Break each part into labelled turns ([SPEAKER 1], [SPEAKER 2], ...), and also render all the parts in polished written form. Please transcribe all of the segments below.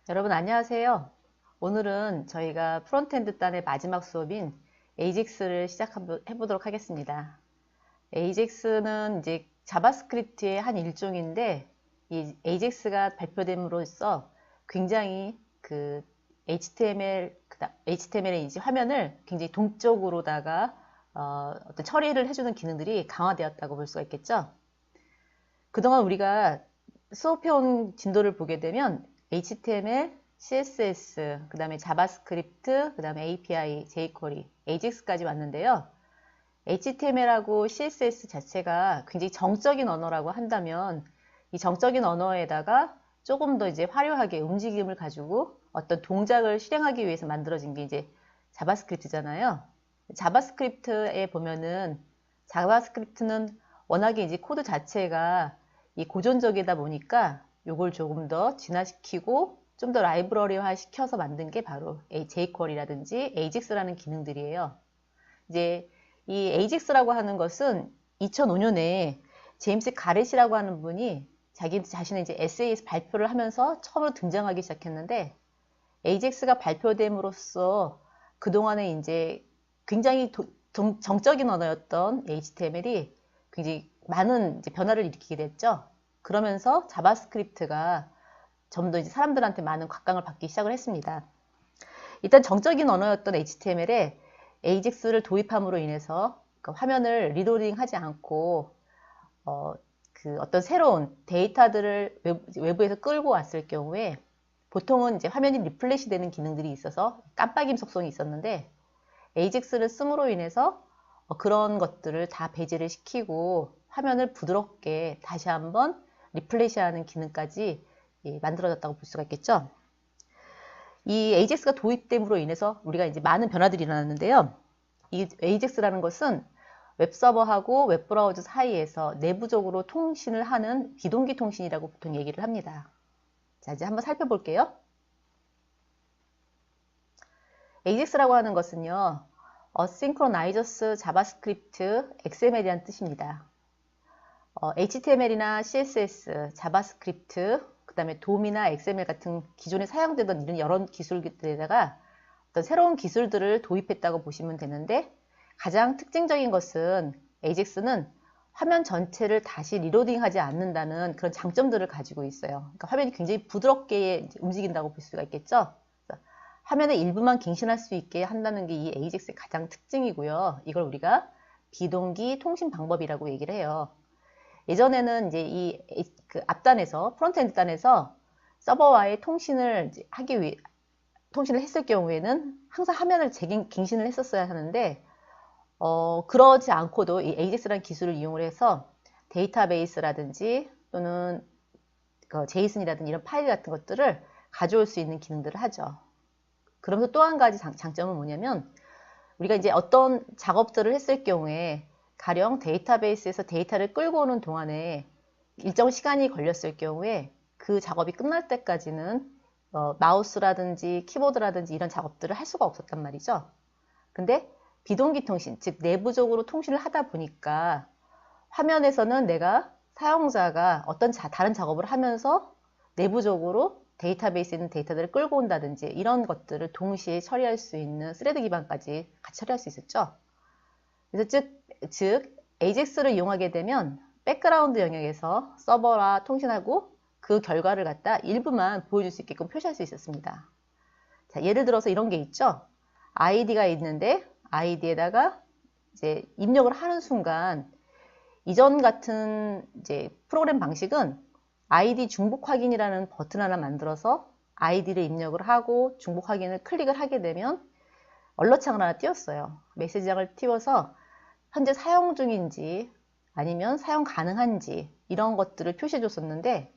[SPEAKER 1] 여러분 안녕하세요. 오늘은 저희가 프론트엔드 단의 마지막 수업인 AJAX를 시작해보도록 하겠습니다. AJAX는 이제 자바스크립트의 한 일종인데 이 AJAX가 발표됨으로써 굉장히 그 HTML의 이제 화면을 굉장히 동적으로다가 어떤 처리를 해주는 기능들이 강화되었다고 볼 수가 있겠죠. 그동안 우리가 수업해온 진도를 보게 되면 HTML, CSS, 그 다음에 자바스크립트, 그 다음에 API, jQuery, AJAX까지 왔는데요. HTML하고 CSS 자체가 굉장히 정적인 언어라고 한다면 이 정적인 언어에다가 조금 더 이제 화려하게 움직임을 가지고 어떤 동작을 실행하기 위해서 만들어진 게 이제 자바스크립트잖아요. 자바스크립트에 보면은 자바스크립트는 워낙에 이제 코드 자체가 이 고전적이다 보니까 이걸 조금 더 진화시키고 좀 더 라이브러리화 시켜서 만든 게 바로 jQuery라든지 AJAX라는 기능들이에요. 이제 이 AJAX라고 하는 것은 2005년에 제임스 가렛이라고 하는 분이 자기 자신의 이제 에세이에서 발표를 하면서 처음으로 등장하기 시작했는데 AJAX가 발표됨으로써 그동안에 이제 굉장히 정적인 언어였던 HTML이 굉장히 많은 이제 변화를 일으키게 됐죠. 그러면서 자바스크립트가 좀 더 이제 사람들한테 많은 곽강을 받기 시작을 했습니다. 일단 정적인 언어였던 HTML에 AJAX를 도입함으로 인해서 그 화면을 리로딩하지 않고 어떤 새로운 데이터들을 외부에서 끌고 왔을 경우에 보통은 이제 화면이 리플렛이 되는 기능들이 있어서 깜빡임 속성이 있었는데 AJAX를 씀으로 인해서 그런 것들을 다 배제를 시키고 화면을 부드럽게 다시 한번 리플레시하는 기능까지 만들어졌다고 볼 수가 있겠죠. 이 AJAX가 도입됨으로 인해서 우리가 이제 많은 변화들이 일어났는데요. 이 AJAX라는 것은 웹서버하고 웹브라우저 사이에서 내부적으로 통신을 하는 비동기 통신이라고 보통 얘기를 합니다. 자, 이제 한번 살펴볼게요. AJAX라고 하는 것은요, Asynchronous JavaScript XML이라는 뜻입니다. HTML이나 CSS, 자바스크립트, 그 다음에 DOM이나 XML 같은 기존에 사용되던 이런 여러 기술들에다가 어떤 새로운 기술들을 도입했다고 보시면 되는데 가장 특징적인 것은 AJAX는 화면 전체를 다시 리로딩하지 않는다는 그런 장점들을 가지고 있어요. 그러니까 화면이 굉장히 부드럽게 움직인다고 볼 수가 있겠죠. 화면의 일부만 갱신할 수 있게 한다는 게 이 AJAX의 가장 특징이고요. 이걸 우리가 비동기 통신 방법이라고 얘기를 해요. 예전에는 이제 그 앞단에서 프론트엔드 단에서 서버와의 통신을 하기 위해 통신을 했을 경우에는 항상 화면을 갱신을 했었어야 하는데 그러지 않고도 이 AJAX라는 기술을 이용을 해서 데이터베이스라든지 또는 제이슨이라든지 이런 파일 같은 것들을 가져올 수 있는 기능들을 하죠. 그러면서 또 한 가지 장점은 뭐냐면 우리가 이제 어떤 작업들을 했을 경우에 가령 데이터베이스에서 데이터를 끌고 오는 동안에 일정 시간이 걸렸을 경우에 그 작업이 끝날 때까지는 마우스라든지 키보드라든지 이런 작업들을 할 수가 없었단 말이죠. 근데 비동기 통신, 즉 내부적으로 통신을 하다 보니까 화면에서는 내가 사용자가 어떤 다른 작업을 하면서 내부적으로 데이터베이스에 있는 데이터들을 끌고 온다든지 이런 것들을 동시에 처리할 수 있는 스레드 기반까지 같이 처리할 수 있었죠. 그래서 즉 AJAX를 이용하게 되면 백그라운드 영역에서 서버와 통신하고 그 결과를 갖다 일부만 보여줄 수 있게끔 표시할 수 있었습니다. 자, 예를 들어서 이런 게 있죠. 아이디가 있는데 아이디에다가 이제 입력을 하는 순간 이전 같은 이제 프로그램 방식은 아이디 중복 확인이라는 버튼 하나 만들어서 아이디를 입력을 하고 중복 확인을 클릭을 하게 되면 얼러창을 하나 띄웠어요. 메시지장을 띄워서 현재 사용 중인지 아니면 사용 가능한지 이런 것들을 표시해 줬었는데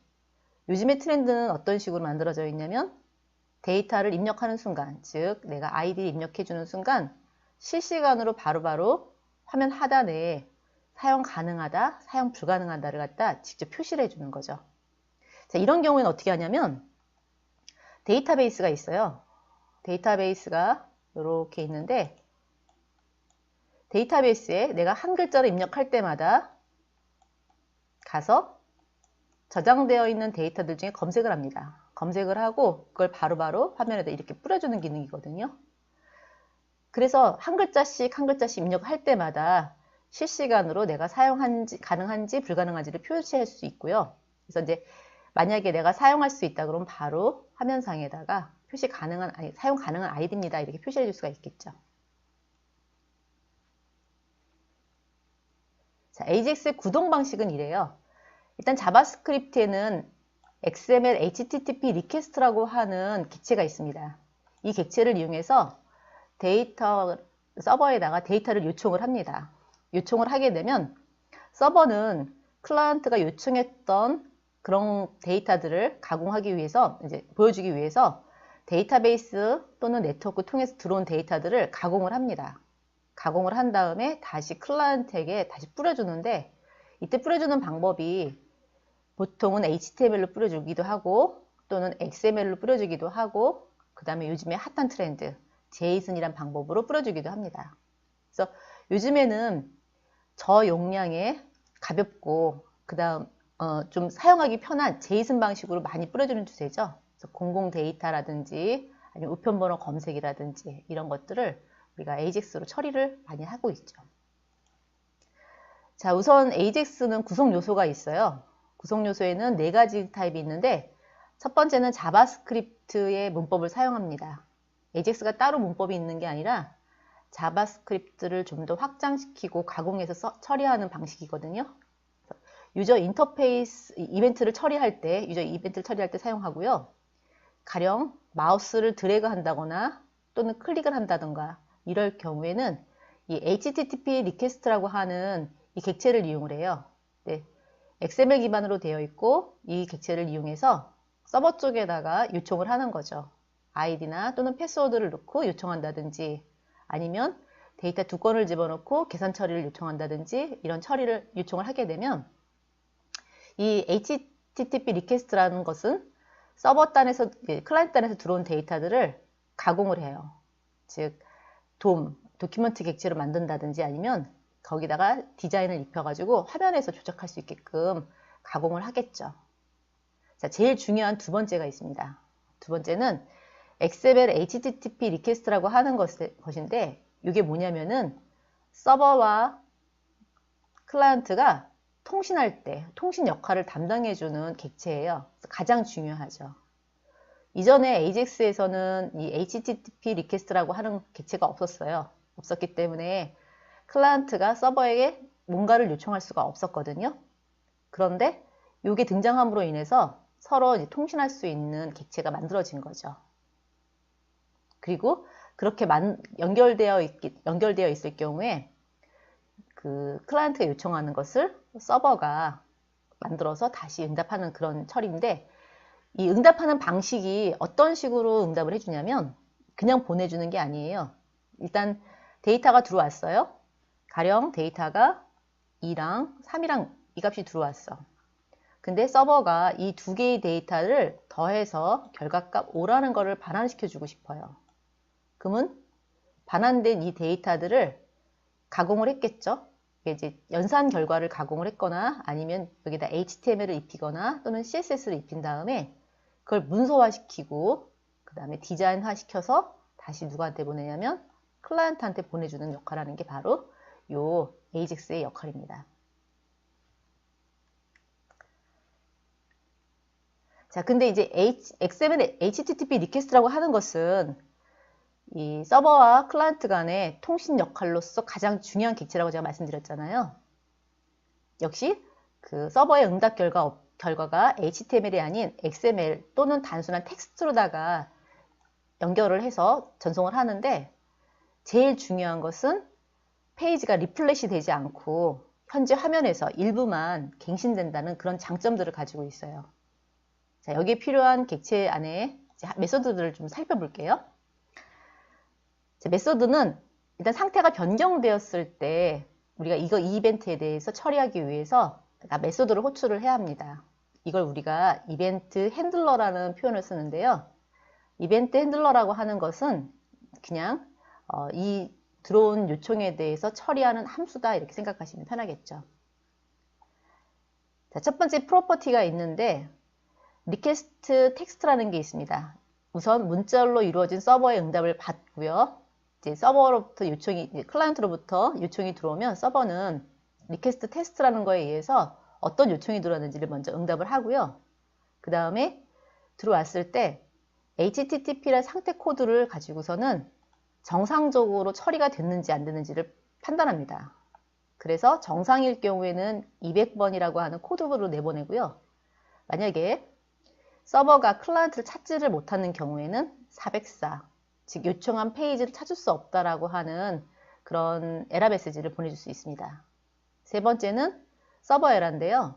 [SPEAKER 1] 요즘의 트렌드는 어떤 식으로 만들어져 있냐면 데이터를 입력하는 순간, 즉 내가 아이디를 입력해 주는 순간 실시간으로 바로바로 화면 하단에 사용 가능하다, 사용 불가능하다를 갖다 직접 표시를 해주는 거죠. 자, 이런 경우에는 어떻게 하냐면 데이터베이스가 있어요. 데이터베이스가 이렇게 있는데 데이터베이스에 내가 한 글자를 입력할 때마다 가서 저장되어 있는 데이터들 중에 검색을 합니다. 검색을 하고 그걸 바로바로 화면에다 이렇게 뿌려주는 기능이거든요. 그래서 한 글자씩 한 글자씩 입력할 때마다 실시간으로 내가 가능한지 불가능한지를 표시할 수 있고요. 그래서 이제 만약에 내가 사용할 수 있다 그러면 바로 화면상에다가 사용 가능한 아이디입니다. 이렇게 표시해 줄 수가 있겠죠. 자, AJAX의 구동 방식은 이래요. 일단 자바스크립트에는 XML HTTP 리퀘스트라고 하는 객체가 있습니다. 이 객체를 이용해서 서버에다가 데이터를 요청을 합니다. 요청을 하게 되면 서버는 클라이언트가 요청했던 그런 데이터들을 가공하기 위해서, 이제 보여주기 위해서 데이터베이스 또는 네트워크 통해서 들어온 데이터들을 가공을 합니다. 가공을 한 다음에 다시 클라이언트에게 다시 뿌려주는데, 이때 뿌려주는 방법이 보통은 HTML로 뿌려주기도 하고 또는 XML로 뿌려주기도 하고, 그 다음에 요즘에 핫한 트렌드 JSON이란 방법으로 뿌려주기도 합니다. 그래서 요즘에는 저용량에 가볍고 그 다음 좀 사용하기 편한 JSON 방식으로 많이 뿌려주는 추세죠. 그래서 공공 데이터라든지 아니면 우편번호 검색이라든지 이런 것들을 우리가 AJAX로 처리를 많이 하고 있죠. 자, 우선 AJAX는 구성 요소가 있어요. 구성 요소에는 4가지 타입이 있는데, 첫 번째는 자바스크립트의 문법을 사용합니다. AJAX가 따로 문법이 있는 게 아니라 자바스크립트를 좀 더 확장시키고 가공해서 처리하는 방식이거든요. 유저 인터페이스 이벤트를 처리할 때, 사용하고요. 가령 마우스를 드래그 한다거나 또는 클릭을 한다던가 이럴 경우에는 이 HTTP 리퀘스트라고 하는 이 객체를 이용을 해요. 네, XML 기반으로 되어 있고 이 객체를 이용해서 서버 쪽에다가 요청을 하는 거죠. 아이디나 또는 패스워드를 넣고 요청한다든지, 아니면 데이터 2건을 집어넣고 계산 처리를 요청한다든지 이런 처리를 요청을 하게 되면, 이 HTTP 리퀘스트라는 것은 서버 단에서, 클라이언트 단에서 들어온 데이터들을 가공을 해요. 즉 도큐먼트 객체로 만든다든지 아니면 거기다가 디자인을 입혀가지고 화면에서 조작할 수 있게끔 가공을 하겠죠. 자, 제일 중요한 두 번째가 있습니다. 두 번째는 XML HTTP 리퀘스트라고 하는 것인데, 이게 뭐냐면은 서버와 클라이언트가 통신할 때 통신 역할을 담당해주는 객체예요. 가장 중요하죠. 이전에 AJAX에서는 이 HTTP 리퀘스트라고 하는 객체가 없었어요. 없었기 때문에 클라이언트가 서버에게 뭔가를 요청할 수가 없었거든요. 그런데 이게 등장함으로 인해서 서로 이제 통신할 수 있는 객체가 만들어진 거죠. 그리고 그렇게 연결되어 있을 경우에 그 클라이언트가 요청하는 것을 서버가 만들어서 다시 응답하는 그런 처리인데, 이 응답하는 방식이 어떤 식으로 응답을 해주냐면 그냥 보내주는 게 아니에요. 일단 데이터가 들어왔어요. 가령 데이터가 2랑 3이랑 이 값이 들어왔어. 근데 서버가 이 두 개의 데이터를 더해서 결과값 5라는 거를 반환시켜 주고 싶어요. 그러면 반환된 이 데이터들을 가공을 했겠죠. 이제 연산 결과를 가공을 했거나 아니면 여기다 HTML을 입히거나 또는 CSS를 입힌 다음에 그걸 문서화시키고 그 다음에 디자인화시켜서 다시 누구한테 보내냐면 클라이언트한테 보내주는 역할을 하는 게 바로 요 AJAX의 역할입니다. 자, 근데 이제 XML HTTP 리퀘스트라고 하는 것은 이 서버와 클라이언트 간의 통신 역할로서 가장 중요한 객체라고 제가 말씀드렸잖아요. 역시 그 서버의 응답 결과가 HTML이 아닌 XML 또는 단순한 텍스트로다가 연결을 해서 전송을 하는데, 제일 중요한 것은 페이지가 리플렛이 되지 않고 현재 화면에서 일부만 갱신된다는 그런 장점들을 가지고 있어요. 자, 여기에 필요한 객체 안에 메소드들을 좀 살펴볼게요. 자, 메소드는 일단 상태가 변경되었을 때 우리가 이 이벤트에 대해서 처리하기 위해서 메소드를 호출을 해야 합니다. 이걸 우리가 이벤트 핸들러라는 표현을 쓰는데요. 이벤트 핸들러라고 하는 것은 그냥 이 들어온 요청에 대해서 처리하는 함수다, 이렇게 생각하시면 편하겠죠. 자, 첫 번째 프로퍼티가 있는데, 리퀘스트 텍스트라는 게 있습니다. 우선 문자로 이루어진 서버의 응답을 받고요. 이제 서버로부터 클라이언트로부터 요청이 들어오면 서버는 리퀘스트 텍스트라는 거에 의해서 어떤 요청이 들어왔는지를 먼저 응답을 하고요. 그 다음에 들어왔을 때 HTTP란 상태 코드를 가지고서는 정상적으로 처리가 됐는지 안 됐는지를 판단합니다. 그래서 정상일 경우에는 200번이라고 하는 코드로 내보내고요. 만약에 서버가 클라이언트를 찾지를 못하는 경우에는 404, 즉 요청한 페이지를 찾을 수 없다라고 하는 그런 에러 메시지를 보내줄 수 있습니다. 세 번째는 서버 에러인데요.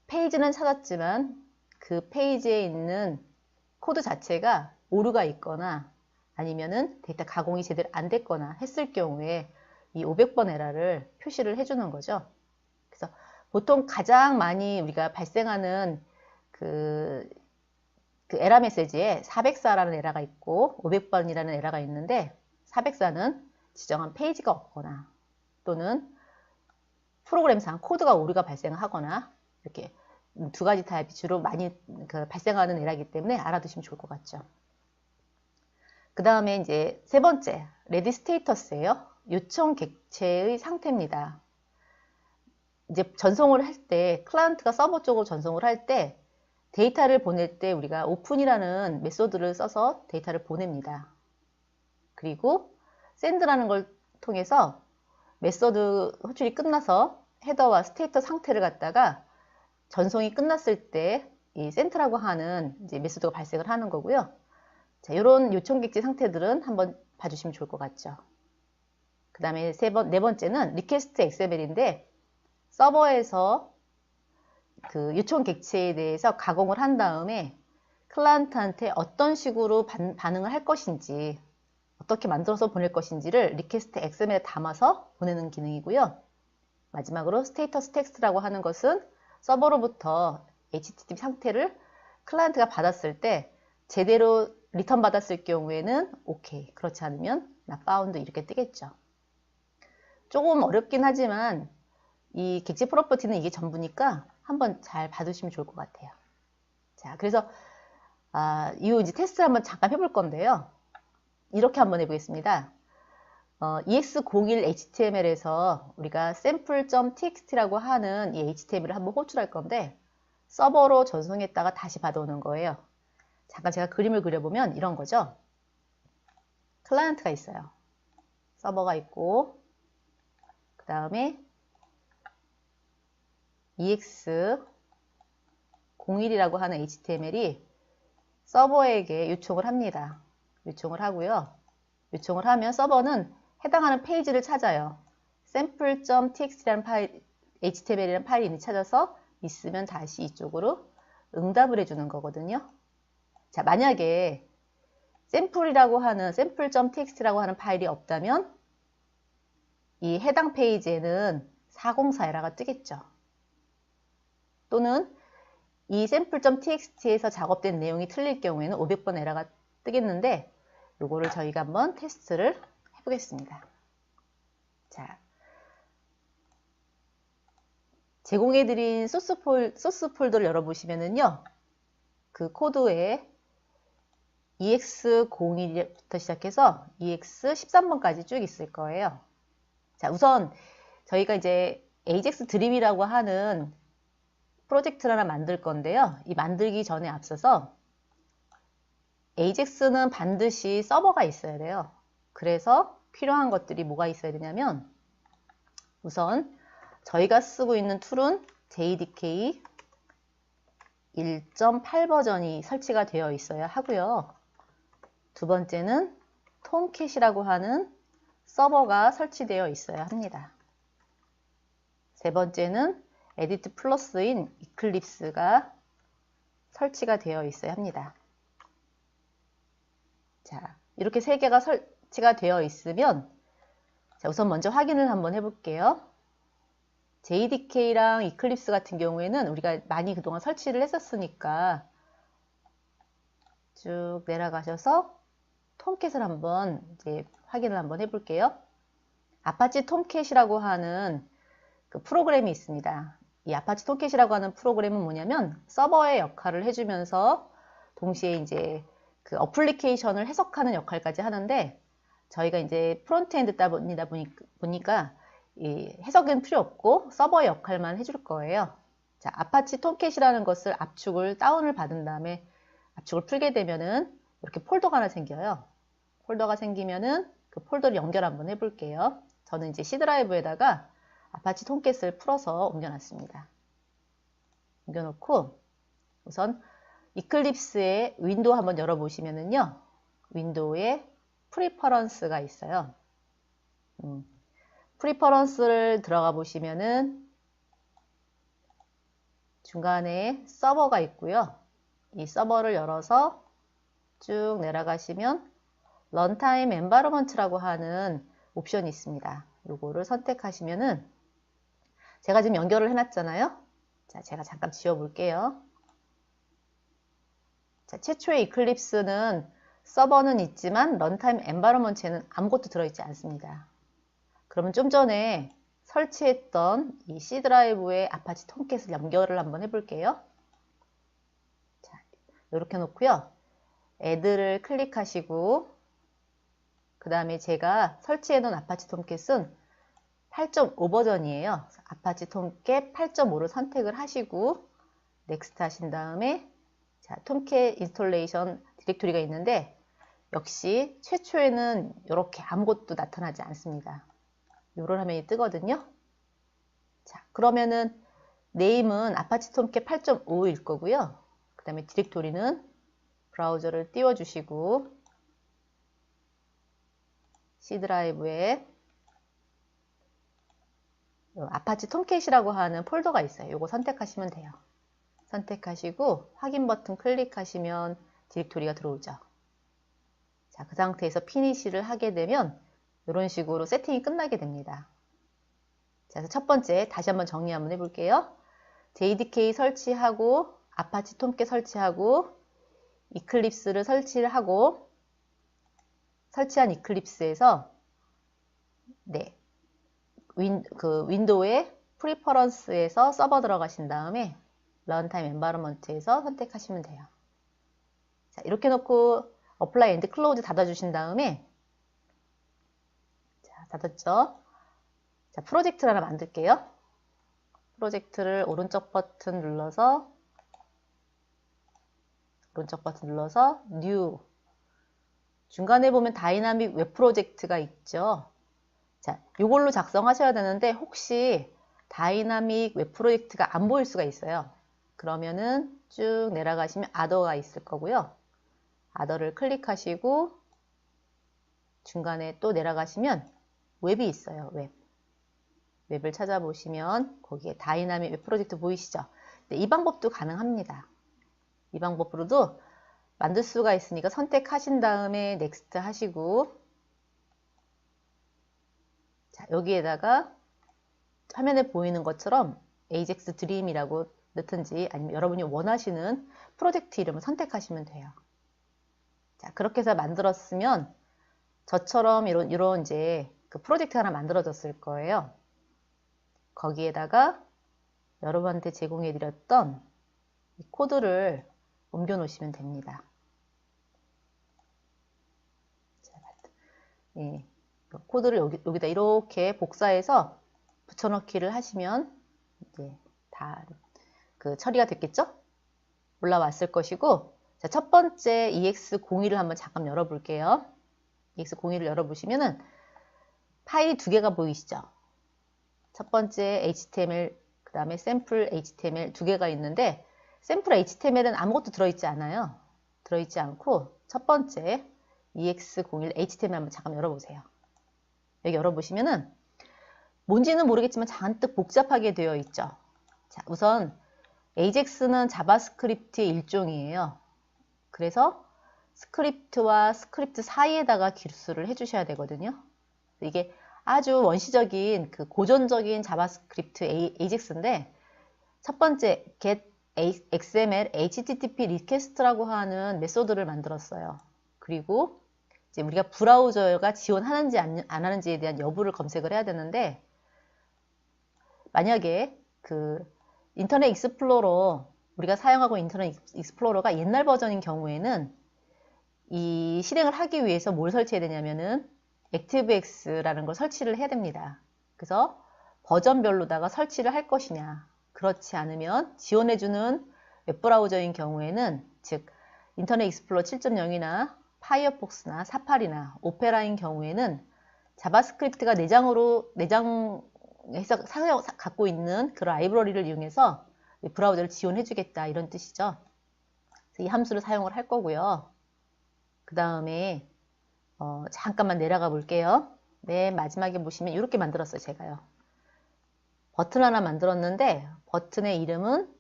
[SPEAKER 1] 페이지는 찾았지만 그 페이지에 있는 코드 자체가 오류가 있거나 아니면은 데이터 가공이 제대로 안 됐거나 했을 경우에 이 500번 에러를 표시를 해주는 거죠. 그래서 보통 가장 많이 우리가 발생하는 그 에러 메시지에 404라는 에러가 있고 500번이라는 에러가 있는데 404는 지정한 페이지가 없거나 또는 프로그램상 코드가 오류가 발생하거나 이렇게 두 가지 타입이 주로 많이 발생하는 에러이기 때문에 알아두시면 좋을 것 같죠. 그 다음에 이제 세 번째, 레디 스테이터스예요. 요청 객체의 상태입니다. 이제 전송을 할 때, 클라이언트가 서버 쪽으로 전송을 할 때 데이터를 보낼 때 우리가 오픈이라는 메소드를 써서 데이터를 보냅니다. 그리고 샌드라는 걸 통해서 메소드 호출이 끝나서 헤더와 스테이터 상태를 갖다가 전송이 끝났을 때 이 센트라고 하는 이제 메소드가 발생을 하는 거고요. 자, 이런 요청 객체 상태들은 한번 봐주시면 좋을 것 같죠. 그 다음에 네 번째는 리퀘스트 XML인데 서버에서 그 요청 객체에 대해서 가공을 한 다음에 클라이언트한테 어떤 식으로 반응을 할 것인지 어떻게 만들어서 보낼 것인지를 리퀘스트 XML에 담아서 보내는 기능이고요. 마지막으로 스테이터스 텍스트라고 하는 것은 서버로부터 HTTP 상태를 클라이언트가 받았을 때 제대로 리턴 받았을 경우에는 OK, 그렇지 않으면 not found 이렇게 뜨겠죠. 조금 어렵긴 하지만 이 객체 프로퍼티는 이게 전부니까 한번 잘 봐두시면 좋을 것 같아요. 자, 그래서 이 이제 테스트를 한번 잠깐 해볼 건데요. 이렇게 한번 해보겠습니다. EX01HTML에서 우리가 sample.txt라고 하는 이 HTML을 한번 호출할 건데 서버로 전송했다가 다시 받아오는 거예요. 잠깐 제가 그림을 그려보면 이런 거죠. 클라이언트가 있어요. 서버가 있고 그 다음에 EX01이라고 하는 HTML이 서버에게 요청을 합니다. 요청을 하고요. 요청을 하면 서버는 해당하는 페이지를 찾아요. sample.txt라는 파일, HTML이라는 파일이 찾아서 있으면 다시 이쪽으로 응답을 해주는 거거든요. 자, 만약에 sample.txt라고 하는 파일이 없다면 이 해당 페이지에는 404 에러가 뜨겠죠. 또는 이 sample.txt에서 작업된 내용이 틀릴 경우에는 500번 에러가 뜨겠는데 요거를 저희가 한번 테스트를 해보겠습니다. 자, 제공해드린 소스 폴더를 열어보시면은요, 그 코드에 EX01부터 시작해서 EX13번까지 쭉 있을 거예요. 자, 우선 저희가 이제 AJAX 드림이라고 하는 프로젝트를 하나 만들 건데요. 이 만들기 전에 앞서서 AJAX는 반드시 서버가 있어야 돼요. 그래서 필요한 것들이 뭐가 있어야 되냐면 우선 저희가 쓰고 있는 툴은 JDK 1.8 버전이 설치가 되어 있어야 하고요. 두 번째는 톰캣이라고 하는 서버가 설치되어 있어야 합니다. 세 번째는 에디트 플러스인 이클립스가 설치가 되어 있어야 합니다. 자, 이렇게 세 개가 설치가 되어 있으면 자, 우선 먼저 확인을 한번 해볼게요. JDK랑 이클립스 같은 경우에는 우리가 많이 그동안 설치를 했었으니까 쭉 내려가셔서 톰캣을 한번 이제 확인을 한번 해볼게요. 아파치 톰캣이라고 하는 그 프로그램이 있습니다. 이 아파치 톰캣이라고 하는 프로그램은 뭐냐면 서버의 역할을 해주면서 동시에 이제 그 어플리케이션을 해석하는 역할까지 하는데 저희가 이제 프론트엔드다 보니까 이 해석은 필요 없고 서버의 역할만 해줄 거예요. 자, 아파치 톰캣이라는 것을 압축을 다운을 받은 다음에 압축을 풀게 되면은 이렇게 폴더가 하나 생겨요. 폴더가 생기면은 그 폴더를 연결 한번 해볼게요. 저는 이제 C 드라이브에다가 아파치 톰캣을 풀어서 옮겨놨습니다. 옮겨놓고 우선 이클립스의 윈도우 한번 열어보시면은요. 윈도우에 프리퍼런스가 있어요. 프리퍼런스를 들어가 보시면은 중간에 서버가 있고요. 이 서버를 열어서 쭉 내려가시면 런타임 엔바이러먼트라고 하는 옵션이 있습니다. 요거를 선택하시면은 제가 지금 연결을 해놨잖아요. 자, 제가 잠깐 지워볼게요. 자, 최초의 이클립스는 서버는 있지만 런타임 엔바이러먼트에는 아무것도 들어있지 않습니다. 그러면 좀 전에 설치했던 이 C 드라이브의 아파치 톰캣을 연결을 한번 해볼게요. 자, 이렇게 놓고요. 애드를 클릭하시고 그 다음에 제가 설치해 놓은 아파치 톰캣은 8.5 버전이에요. 아파치 톰캣 8.5를 선택을 하시고 넥스트 하신 다음에 자, 톰캣 인스톨레이션 디렉토리가 있는데 역시 최초에는 이렇게 아무것도 나타나지 않습니다. 이런 화면이 뜨거든요. 자, 그러면은 네임은 아파치 톰캣 8.5일 거고요. 그 다음에 디렉토리는 브라우저를 띄워주시고 C 드라이브에 아파치 톰캣이라고 하는 폴더가 있어요. 이거 선택하시면 돼요. 선택하시고 확인 버튼 클릭하시면 디렉토리가 들어오죠. 자, 그 상태에서 피니시를 하게 되면 이런 식으로 세팅이 끝나게 됩니다. 자, 그래서 첫 번째 다시 한번 정리 한번 해볼게요. JDK 설치하고 아파치 톰캣 설치하고 이클립스를 설치를 하고 설치한 이클립스에서 네, 윈도우의 프리퍼런스에서 서버 들어가신 다음에 런타임 엔바이러먼트에서 선택하시면 돼요. 자, 이렇게 놓고 어플라이 앤드 클로즈 닫아주신 다음에 자, 닫았죠? 자, 프로젝트를 하나 만들게요. 프로젝트를 오른쪽 버튼 눌러서 뉴 중간에 보면 다이나믹 웹 프로젝트가 있죠. 자, 이걸로 작성하셔야 되는데 혹시 다이나믹 웹 프로젝트가 안 보일 수가 있어요. 그러면은 쭉 내려가시면 아더가 있을 거고요. 아더를 클릭하시고 중간에 또 내려가시면 웹이 있어요. 웹을 찾아보시면 거기에 다이나믹 웹 프로젝트 보이시죠? 네, 이 방법도 가능합니다. 이 방법으로도 만들 수가 있으니까 선택하신 다음에 넥스트 하시고 자, 여기에다가 화면에 보이는 것처럼 AJAX 드림이라고 넣든지 아니면 여러분이 원하시는 프로젝트 이름을 선택하시면 돼요. 자, 그렇게 해서 만들었으면 저처럼 이런 이제 그 프로젝트 하나 만들어졌을 거예요. 거기에다가 여러분한테 제공해 드렸던 이 코드를 옮겨 놓으시면 됩니다. 자, 예, 코드를 여기다 이렇게 복사해서 붙여넣기를 하시면 이제 다 그 처리가 됐겠죠? 올라왔을 것이고, 자, 첫 번째 EX01을 한번 잠깐 열어볼게요. EX01을 열어보시면은 파일이 두 개가 보이시죠? 첫 번째 HTML, 그 다음에 샘플 HTML 두 개가 있는데 샘플 HTML은 아무것도 들어있지 않아요. 들어있지 않고 첫 번째 EX01 HTML 한번 잠깐 열어보세요. 여기 열어보시면은 뭔지는 모르겠지만 잔뜩 복잡하게 되어 있죠. 자, 우선 AJAX는 자바스크립트의 일종이에요. 그래서 스크립트와 스크립트 사이에다가 기술을 해주셔야 되거든요. 이게 아주 원시적인 그 고전적인 자바스크립트 AJAX인데 첫 번째 get XML HTTP 리퀘스트라고 하는 메소드를 만들었어요. 그리고 이제 우리가 브라우저가 지원하는지 안 하는지에 대한 여부를 검색을 해야 되는데 만약에 그 인터넷 익스플로러, 우리가 사용하고 있는 인터넷 익스플로러가 옛날 버전인 경우에는 이 실행을 하기 위해서 뭘 설치해야 되냐면은 ActiveX라는 걸 설치를 해야 됩니다. 그래서 버전별로다가 설치를 할 것이냐, 그렇지 않으면 지원해주는 웹브라우저인 경우에는, 즉 인터넷 익스플로러 7.0이나 파이어폭스나 사파리나 오페라인 경우에는 자바스크립트가 내장해서 갖고 있는 그 라이브러리를 이용해서 브라우저를 지원해주겠다, 이런 뜻이죠. 이 함수를 사용을 할 거고요. 그 다음에 잠깐만 내려가 볼게요. 맨 마지막에 보시면 이렇게 만들었어요, 제가요. 버튼 하나 만들었는데 버튼의 이름은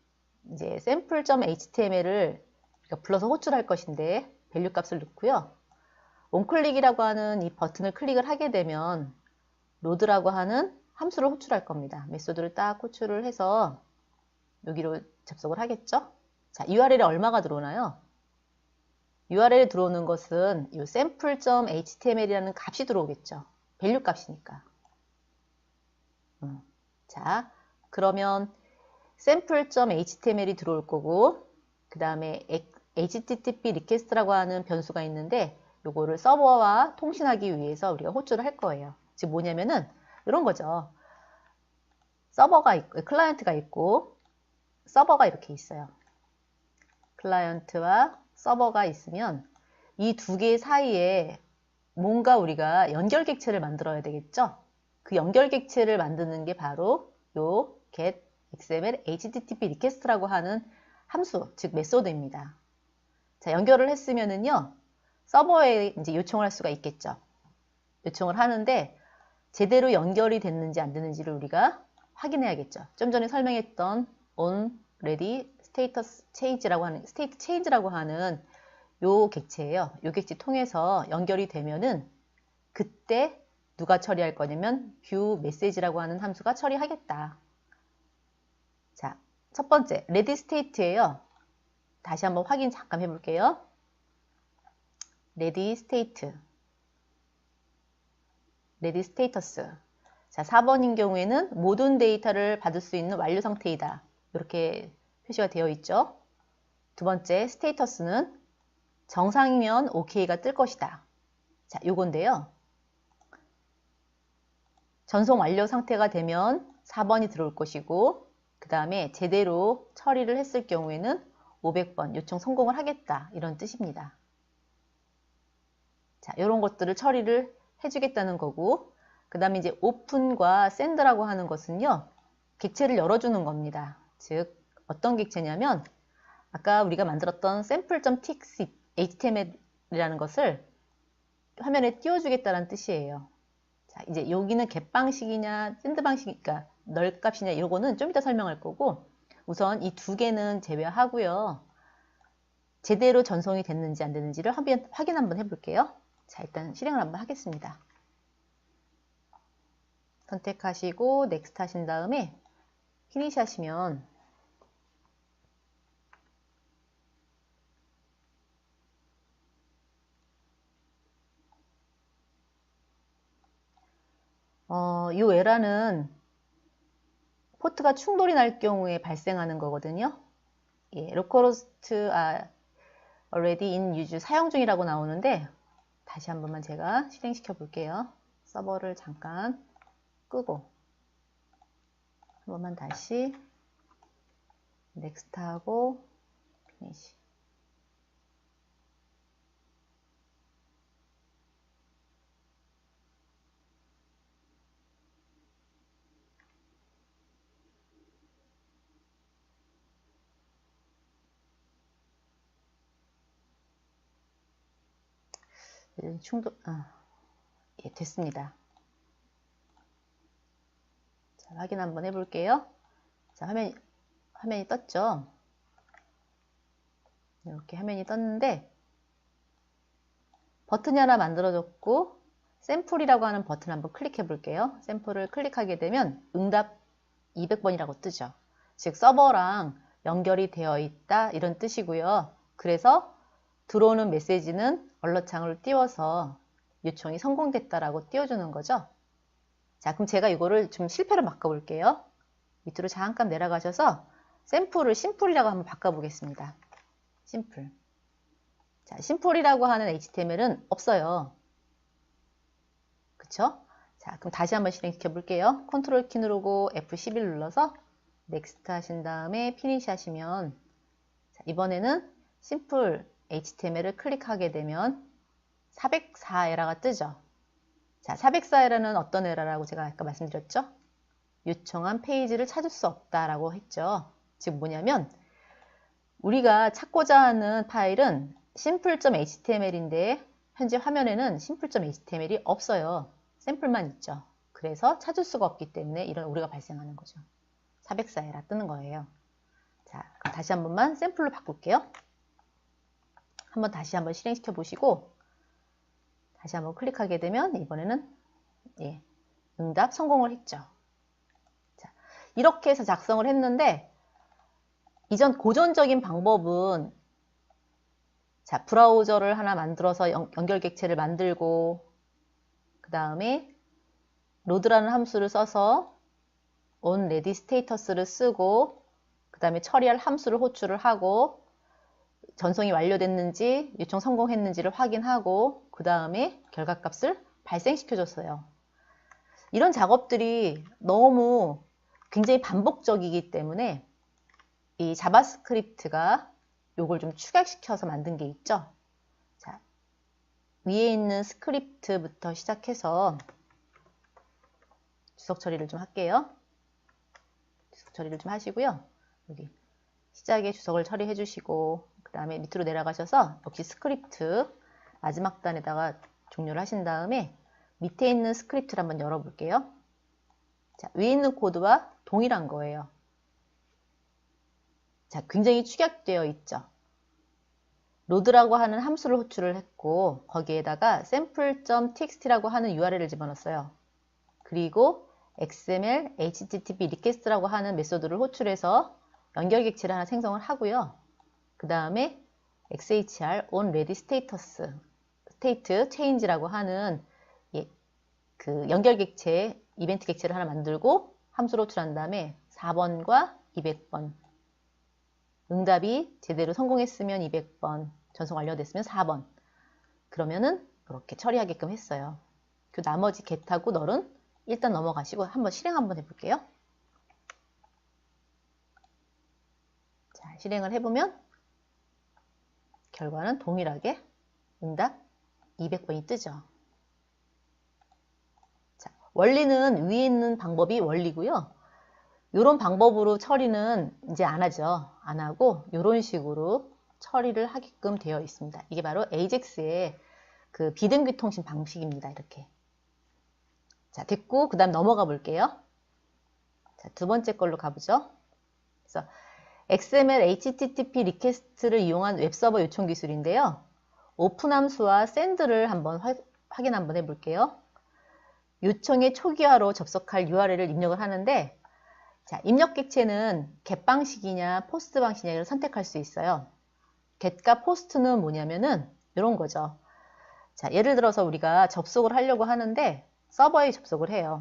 [SPEAKER 1] 이제 sample.html을 불러서 호출할 것인데 밸류 값을 넣고요. onClick이라고 하는 이 버튼을 클릭을 하게 되면 load라고 하는 함수를 호출할 겁니다. 메소드를 딱 호출을 해서 여기로 접속을 하겠죠. 자, URL에 얼마가 들어오나요? URL에 들어오는 것은 이 sample.html이라는 값이 들어오겠죠. 밸류 값이니까. 자, 그러면 sample.html이 들어올 거고, 그 다음에 http request라고 하는 변수가 있는데 요거를 서버와 통신하기 위해서 우리가 호출을 할 거예요. 즉 뭐냐면은 이런 거죠. 서버가 있고, 클라이언트가 있고 서버가 이렇게 있어요. 클라이언트와 서버가 있으면 이 두 개 사이에 뭔가 우리가 연결 객체를 만들어야 되겠죠. 그 연결 객체를 만드는 게 바로 요 get xml http request라고 하는 함수, 즉 메소드입니다. 자, 연결을 했으면은요, 서버에 이제 요청을 할 수가 있겠죠. 요청을 하는데 제대로 연결이 됐는지 안 됐는지를 우리가 확인해야겠죠. 좀 전에 설명했던 on ready status change라고 하는 요 객체예요. 요 객체 통해서 연결이 되면은 그때 누가 처리할 거냐면 view message라고 하는 함수가 처리하겠다. 자, 첫 번째 ready state예요. 다시 한번 확인 잠깐 해볼게요. ready state, ready status. 자, 4번인 경우에는 모든 데이터를 받을 수 있는 완료 상태이다. 이렇게 표시가 되어 있죠. 두 번째 스테이터스는 정상이면 OK가 뜰 것이다. 자, 요건데요. 전송 완료 상태가 되면 4번이 들어올 것이고, 그 다음에 제대로 처리를 했을 경우에는 500번 요청 성공을 하겠다, 이런 뜻입니다. 자, 이런 것들을 처리를 해주겠다는 거고, 그 다음에 이제 open과 send라고 하는 것은요, 객체를 열어주는 겁니다. 즉 어떤 객체냐면 아까 우리가 만들었던 sample.txt.html이라는 것을 화면에 띄워주겠다는 뜻이에요. 자, 이제 여기는 get 방식이냐 send 방식, 그러니까 널 값이냐 이런 거는 좀 이따 설명할 거고, 우선 이 두 개는 제외하고요. 제대로 전송이 됐는지 안 됐는지를 확인 한번 해볼게요. 자, 일단 실행을 한번 하겠습니다. 선택하시고 넥스트 하신 다음에 피니시 하시면 이 에러는 포트가 충돌이 날 경우에 발생하는 거거든요. 예, localhost already in use 사용 중이라고 나오는데, 다시 한 번만 제가 실행시켜 볼게요. 서버를 잠깐 끄고 한 번만 다시 넥스트 하고 피니시. 예, 됐습니다. 자, 확인 한번 해볼게요. 자, 화면이 떴죠? 이렇게 화면이 떴는데, 버튼이 하나 만들어졌고, 샘플이라고 하는 버튼 한번 클릭해 볼게요. 샘플을 클릭하게 되면 응답 200번이라고 뜨죠. 즉, 서버랑 연결이 되어 있다, 이런 뜻이고요. 그래서 들어오는 메시지는 얼럿창을 띄워서 요청이 성공됐다라고 띄워주는 거죠. 자, 그럼 제가 이거를 좀 실패로 바꿔볼게요. 밑으로 잠깐 내려가셔서 샘플을 심플이라고 한번 바꿔보겠습니다. 심플. 자, 심플이라고 하는 HTML은 없어요. 그쵸? 자, 그럼 다시 한번 실행시켜 볼게요. 컨트롤 키 누르고 F11 눌러서 넥스트 하신 다음에 피니시 하시면, 자, 이번에는 심플 HTML을 클릭하게 되면 404 에러가 뜨죠. 자, 404 에러는 어떤 에러라고 제가 아까 말씀드렸죠? 요청한 페이지를 찾을 수 없다라고 했죠. 즉 뭐냐면 우리가 찾고자 하는 파일은 simple.html인데 현재 화면에는 simple.html이 없어요. 샘플만 있죠. 그래서 찾을 수가 없기 때문에 이런 오류가 발생하는 거죠. 404 에러 뜨는 거예요. 자, 그럼 다시 한 번만 샘플로 바꿀게요. 다시 한번 실행시켜 보시고 다시 한번 클릭하게 되면 이번에는 응답 성공을 했죠. 자, 이렇게 해서 작성을 했는데 이전 고전적인 방법은 자, 브라우저를 하나 만들어서 연결 객체를 만들고 그 다음에 로드라는 함수를 써서 onReady status를 쓰고 그 다음에 처리할 함수를 호출을 하고 전송이 완료됐는지 요청 성공했는지를 확인하고 그 다음에 결과값을 발생시켜줬어요. 이런 작업들이 너무 굉장히 반복적이기 때문에 이 자바스크립트가 요걸 좀 축약시켜서 만든 게 있죠. 자, 위에 있는 스크립트부터 시작해서 주석 처리를 좀 할게요. 주석 처리를 좀 하시고요. 여기 시작에 주석을 처리해 주시고 그 다음에 밑으로 내려가셔서 역시 스크립트 마지막 단에다가 종료를 하신 다음에 밑에 있는 스크립트를 한번 열어볼게요. 자, 위에 있는 코드와 동일한 거예요. 자, 굉장히 축약되어 있죠. 로드라고 하는 함수를 호출을 했고 거기에다가 sample.txt라고 하는 URL을 집어넣었어요. 그리고 XML, HTTP request라고 하는 메소드를 호출해서 연결 객체를 하나 생성을 하고요. 그 다음에 XHR onReady status, state change라고 하는 그 연결 객체, 이벤트 객체를 하나 만들고 함수를 호출한 다음에 4번과 200번 응답이 제대로 성공했으면 200번, 전송 완료됐으면 4번. 그러면은 이렇게 처리하게끔 했어요. 그 나머지 get하고 널은 일단 넘어가시고 한번 실행 한번 해볼게요. 자, 실행을 해보면 결과는 동일하게 응답 200번이 뜨죠. 자, 원리는 위에 있는 방법이 원리고요. 이런 방법으로 처리는 이제 안 하죠. 안 하고 이런 식으로 처리를 하게끔 되어 있습니다. 이게 바로 AJAX의 그 비등비 통신 방식입니다. 이렇게. 자, 됐고 그 다음 넘어가 볼게요. 자, 두 번째 걸로 가보죠. 그래서 XML HTTP 리퀘스트를 이용한 웹서버 요청 기술인데요. 오픈 함수와 send를 한번 확인 한번 해볼게요. 요청의 초기화로 접속할 URL을 입력을 하는데 자, 입력 객체는 get 방식이냐 포스트 방식이냐를 선택할 수 있어요. get과 post는 뭐냐면은 이런 거죠. 자, 예를 들어서 우리가 접속을 하려고 하는데 서버에 접속을 해요.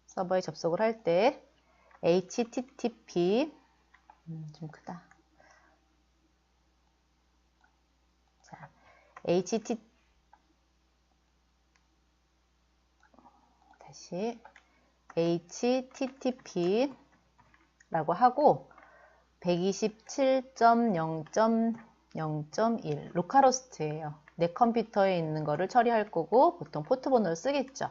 [SPEAKER 1] 서버에 접속을 할 때 http 좀 크다. 자, http라고 하고 127.0.0.1 로컬호스트예요. 내 컴퓨터에 있는 거를 처리할 거고 보통 포트 번호를 쓰겠죠.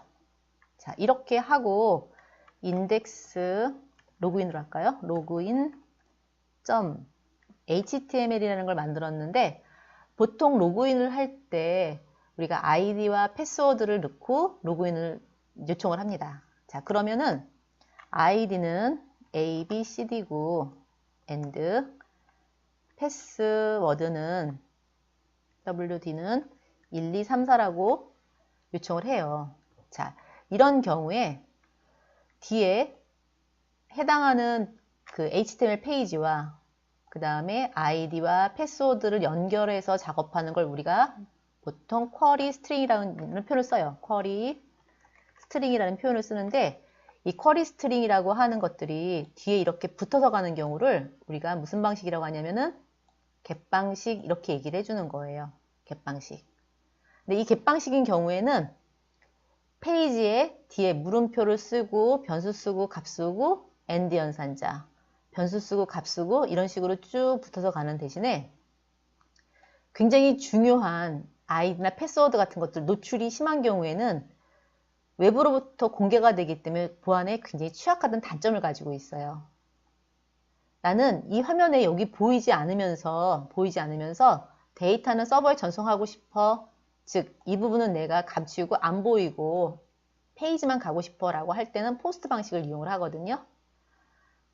[SPEAKER 1] 자, 이렇게 하고 인덱스 로그인으로 할까요? 로그인.html이라는 걸 만들었는데 보통 로그인을 할 때 우리가 아이디와 패스워드를 넣고 로그인을 요청을 합니다. 자, 그러면은 아이디는 ABCD고 and 패스워드는 WD는 1234라고 요청을 해요. 자, 이런 경우에 뒤에 해당하는 그 HTML 페이지와 그 다음에 아이디와 패스워드를 연결해서 작업하는 걸 우리가 보통 쿼리 스트링이라는 표현을 써요. 쿼리 스트링이라는 표현을 쓰는데 이 쿼리 스트링이라고 하는 것들이 뒤에 이렇게 붙어서 가는 경우를 우리가 무슨 방식이라고 하냐면은 겟방식 이렇게 얘기를 해주는 거예요. 겟방식. 근데 이 겟방식인 경우에는 페이지에 뒤에 물음표를 쓰고 변수 쓰고 값 쓰고 AND 연산자, 변수 쓰고 값 쓰고 이런 식으로 쭉 붙어서 가는 대신에 굉장히 중요한 아이디나 패스워드 같은 것들 노출이 심한 경우에는 외부로부터 공개가 되기 때문에 보안에 굉장히 취약하다는 단점을 가지고 있어요. 나는 이 화면에 여기 보이지 않으면서 데이터는 서버에 전송하고 싶어. 즉, 이 부분은 내가 감추고 안 보이고 페이지만 가고 싶어 라고 할 때는 포스트 방식을 이용을 하거든요.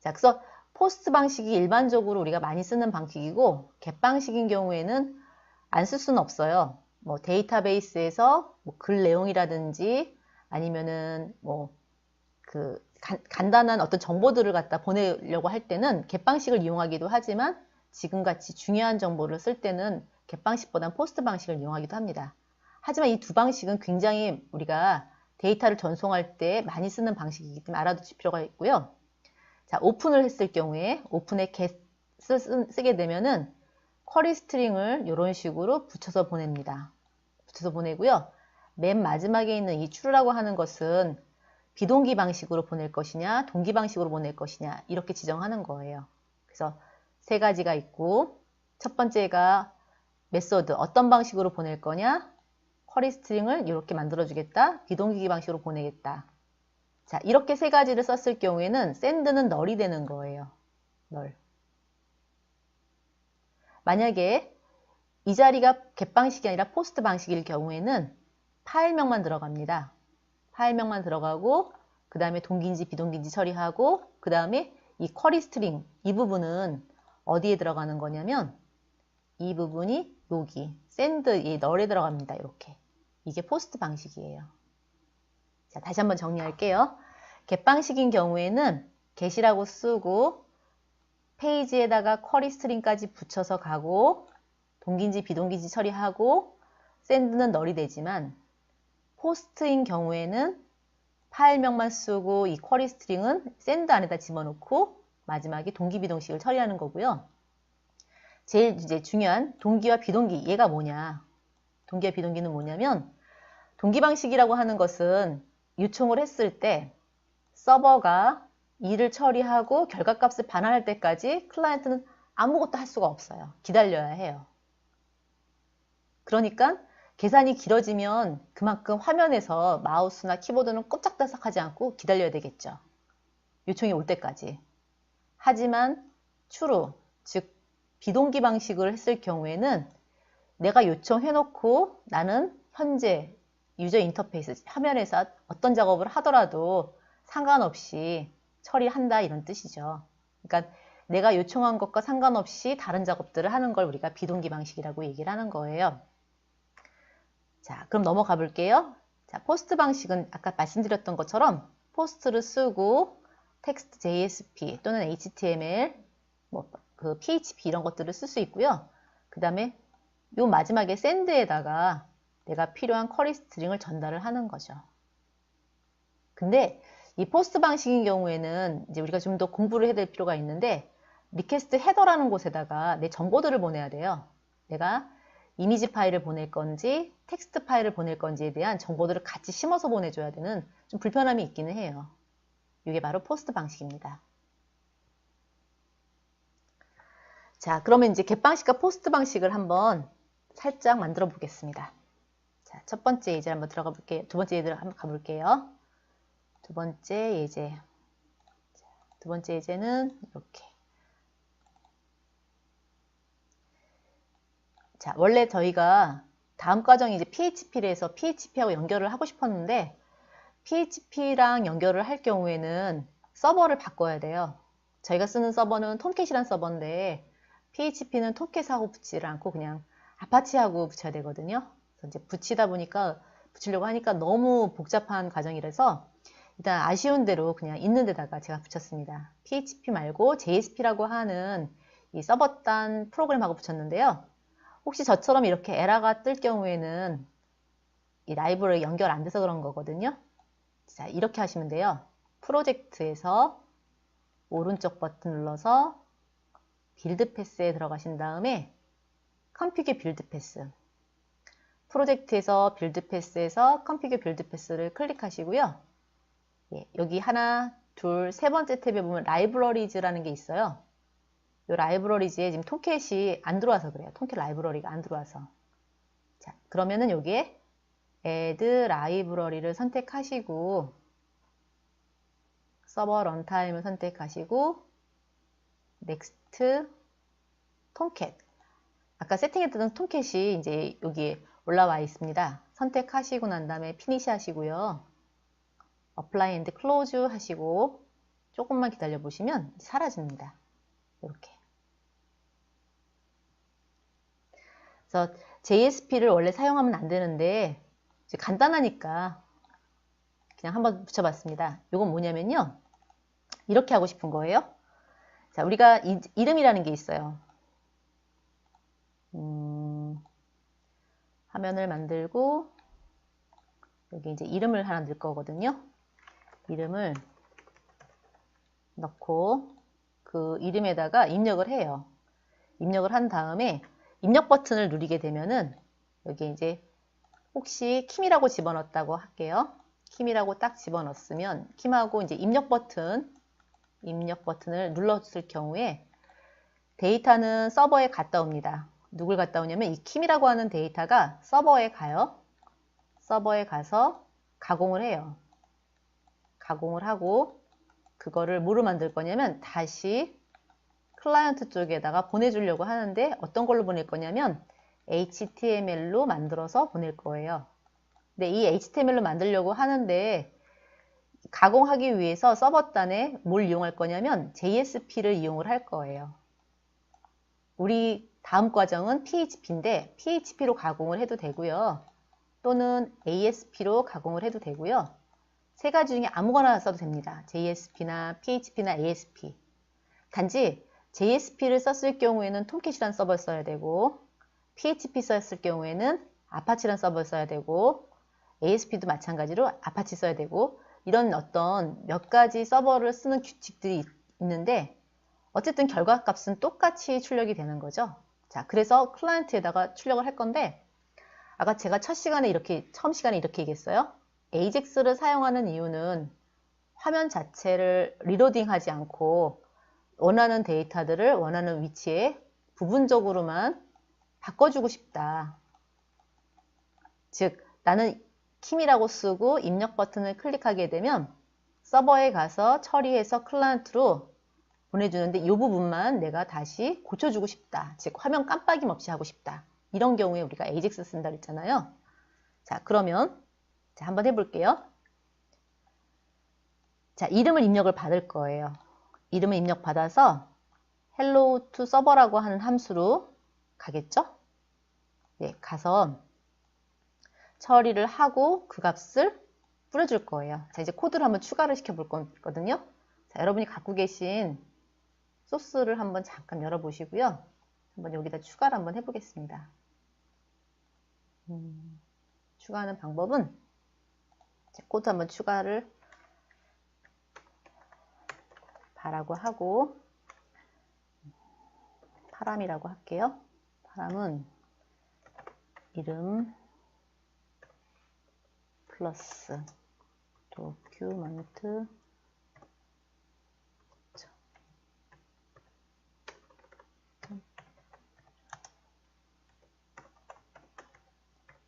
[SPEAKER 1] 자, 그래서 포스트 방식이 일반적으로 우리가 많이 쓰는 방식이고 겟 방식인 경우에는 안 쓸 수는 없어요. 뭐 데이터베이스에서 뭐 글 내용이라든지 아니면은 간단한 어떤 정보들을 갖다 보내려고 할 때는 겟 방식을 이용하기도 하지만 지금같이 중요한 정보를 쓸 때는 겟 방식보다는 포스트 방식을 이용하기도 합니다. 하지만 이 두 방식은 굉장히 우리가 데이터를 전송할 때 많이 쓰는 방식이기 때문에 알아두실 필요가 있고요. 자, 오픈을 했을 경우에 오픈에 get을 쓰게 되면은 쿼리 스트링을 이런 식으로 붙여서 보냅니다. 붙여서 보내고요. 맨 마지막에 있는 이 true라고 하는 것은 비동기 방식으로 보낼 것이냐, 동기 방식으로 보낼 것이냐 이렇게 지정하는 거예요. 그래서 세 가지가 있고 첫 번째가 메소드 어떤 방식으로 보낼 거냐, 쿼리 스트링을 이렇게 만들어주겠다, 비동기 방식으로 보내겠다. 자, 이렇게 세 가지를 썼을 경우에는 send는 널이 되는 거예요. 널. 만약에 이 자리가 겟 방식이 아니라 포스트 방식일 경우에는 파일명만 들어갑니다. 파일명만 들어가고 그 다음에 동기인지 비동기인지 처리하고 그 다음에 이 쿼리 스트링 이 부분은 어디에 들어가는 거냐면 이 부분이 여기 send 이 널에 들어갑니다. 이렇게. 이게 포스트 방식이에요. 자, 다시 한번 정리할게요. 겟 방식인 경우에는 get이라고 쓰고 페이지에다가 쿼리 스트링까지 붙여서 가고 동기인지 비동기인지 처리하고 send는 널이 되지만 포스트인 경우에는 파일명만 쓰고 이 쿼리 스트링은 send 안에다 집어넣고 마지막에 동기 비동식을 처리하는 거고요. 제일 이제 중요한 동기와 비동기 얘가 뭐냐? 동기와 비동기는 뭐냐면 동기 방식이라고 하는 것은 요청을 했을 때 서버가 일을 처리하고 결과값을 반환할 때까지 클라이언트는 아무것도 할 수가 없어요. 기다려야 해요. 그러니까 계산이 길어지면 그만큼 화면에서 마우스나 키보드는 꼼짝달싹하지 않고 기다려야 되겠죠. 요청이 올 때까지. 하지만 true, 즉 비동기 방식을 했을 경우에는 내가 요청해놓고 나는 현재 유저 인터페이스 화면에서 어떤 작업을 하더라도 상관없이 처리한다 이런 뜻이죠. 그러니까 내가 요청한 것과 상관없이 다른 작업들을 하는 걸 우리가 비동기 방식이라고 얘기를 하는 거예요. 자, 그럼 넘어가 볼게요. 자, 포스트 방식은 아까 말씀드렸던 것처럼 포스트를 쓰고 텍스트 JSP 또는 HTML, 그 PHP 이런 것들을 쓸 수 있고요. 그 다음에 요 마지막에 send에다가 내가 필요한 쿼리 스트링을 전달을 하는 거죠. 근데 이 포스트 방식인 경우에는 이제 우리가 좀 더 공부를 해야 될 필요가 있는데 리퀘스트 헤더라는 곳에다가 내 정보들을 보내야 돼요. 내가 이미지 파일을 보낼 건지 텍스트 파일을 보낼 건지에 대한 정보들을 같이 심어서 보내줘야 되는 좀 불편함이 있기는 해요. 이게 바로 포스트 방식입니다. 자, 그러면 이제 겟 방식과 포스트 방식을 한번 살짝 만들어 보겠습니다. 자, 첫 번째 예제 한번 들어가 볼게요. 두 번째 예제를 한번 가볼게요. 두 번째 예제. 자, 두 번째 예제는 이렇게. 자, 원래 저희가 다음 과정이 이제 PHP를 해서 PHP하고 연결을 하고 싶었는데 PHP랑 연결을 할 경우에는 서버를 바꿔야 돼요. 저희가 쓰는 서버는 톰캣이란 서버인데 PHP는 톰캣하고 붙이지 않고 그냥 아파치하고 붙여야 되거든요. 그래서 이제 붙이려고 하니까 너무 복잡한 과정이라서 일단 아쉬운 대로 그냥 있는 데다가 제가 붙였습니다. PHP 말고 JSP라고 하는 이 서버단 프로그램하고 붙였는데요. 혹시 저처럼 이렇게 에러가 뜰 경우에는 이 라이브러리 연결 안 돼서 그런 거거든요. 자, 이렇게 하시면 돼요. 프로젝트에서 오른쪽 버튼 눌러서 빌드 패스에 들어가신 다음에 컴피규어 빌드 패스, 프로젝트에서 빌드 패스에서 컴피규어 빌드 패스를 클릭하시고요. 예, 여기 하나, 둘, 세 번째 탭에 보면 라이브러리즈라는 게 있어요. 이 라이브러리즈에 지금 톰캣이 안 들어와서 그래요. 톰캣 라이브러리가 안 들어와서. 자, 그러면은 여기에 Add 라이브러리를 선택하시고 서버 런타임을 선택하시고 Next 톰캣. 아까 세팅했던 톰캣이 이제 여기에 올라와 있습니다. 선택하시고 난 다음에 피니시 하시고요. Apply and Close 하시고 조금만 기다려 보시면 사라집니다. 이렇게. 그래서 JSP를 원래 사용하면 안 되는데 간단하니까 그냥 한번 붙여봤습니다. 이건 뭐냐면요. 이렇게 하고 싶은 거예요. 자, 우리가 이름이라는 게 있어요. 화면을 만들고 여기 이제 이름을 하나 넣을 거거든요. 이름을 넣고 그 이름에다가 입력을 해요. 입력을 한 다음에 입력 버튼을 누르게 되면은 여기 이제 혹시 킴이라고 집어넣었다고 할게요. 킴이라고 딱 집어넣었으면 킴하고 이제 입력 버튼을 눌렀을 경우에 데이터는 서버에 갔다 옵니다. 누굴 갔다 오냐면 이 킴이라고 하는 데이터가 서버에 가요. 서버에 가서 가공을 해요. 가공을 하고 그거를 뭐로 만들 거냐면 다시 클라이언트 쪽에다가 보내주려고 하는데 어떤 걸로 보낼 거냐면 HTML로 만들어서 보낼 거예요. 근데 이 HTML로 만들려고 하는데 가공하기 위해서 서버단에 뭘 이용할 거냐면 JSP를 이용을 할 거예요. 우리 다음 과정은 PHP인데 PHP로 가공을 해도 되고요. 또는 ASP로 가공을 해도 되고요. 세 가지 중에 아무거나 써도 됩니다. JSP나 PHP나 ASP. 단지 JSP를 썼을 경우에는 톰캣이라는 서버를 써야 되고 PHP 썼을 경우에는 아파치라는 서버를 써야 되고 ASP도 마찬가지로 아파치 써야 되고 이런 어떤 몇 가지 서버를 쓰는 규칙들이 있는데 어쨌든 결과값은 똑같이 출력이 되는 거죠. 자, 그래서 클라이언트에다가 출력을 할 건데 아까 제가 처음 시간에 이렇게 얘기했어요. AJAX를 사용하는 이유는 화면 자체를 리로딩하지 않고 원하는 데이터들을 원하는 위치에 부분적으로만 바꿔주고 싶다. 즉, 나는 킴이라고 쓰고 입력 버튼을 클릭하게 되면 서버에 가서 처리해서 클라이언트로 보내주는데 이 부분만 내가 다시 고쳐주고 싶다. 즉, 화면 깜빡임 없이 하고 싶다. 이런 경우에 우리가 AJAX 쓴다 그랬잖아요. 자, 그러면 자, 한번 해볼게요. 자, 이름을 입력을 받을 거예요. 이름을 입력받아서 hello to server라고 하는 함수로 가겠죠? 네, 가서 처리를 하고 그 값을 뿌려줄 거예요. 자, 이제 코드를 한번 추가를 시켜볼 거거든요. 자, 여러분이 갖고 계신 소스를 한번 잠깐 열어보시고요. 한번 여기다 추가를 한번 해보겠습니다. 추가하는 방법은 자, 코드 한번 추가를 바라고 하고 파람이라고 할게요. 파람은 이름 플러스 도큐먼트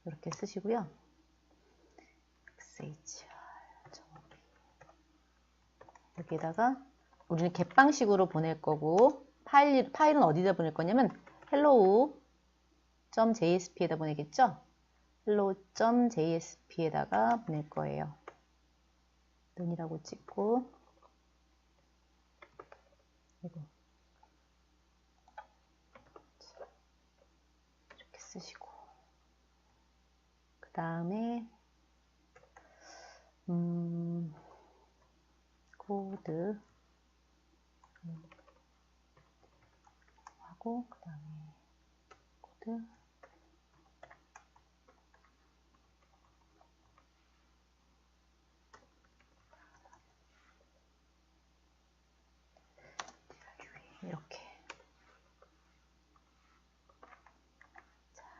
[SPEAKER 1] 이렇게 쓰시고요. 여기에다가 우리는 겟방식으로 보낼 거고 파일은 어디다 보낼 거냐면 hello.jsp에다 보내겠죠? hello.jsp에다가 보낼 거예요. 눈이라고 찍고 이렇게 쓰시고 그 다음에 코드 하고 그 다음에 코드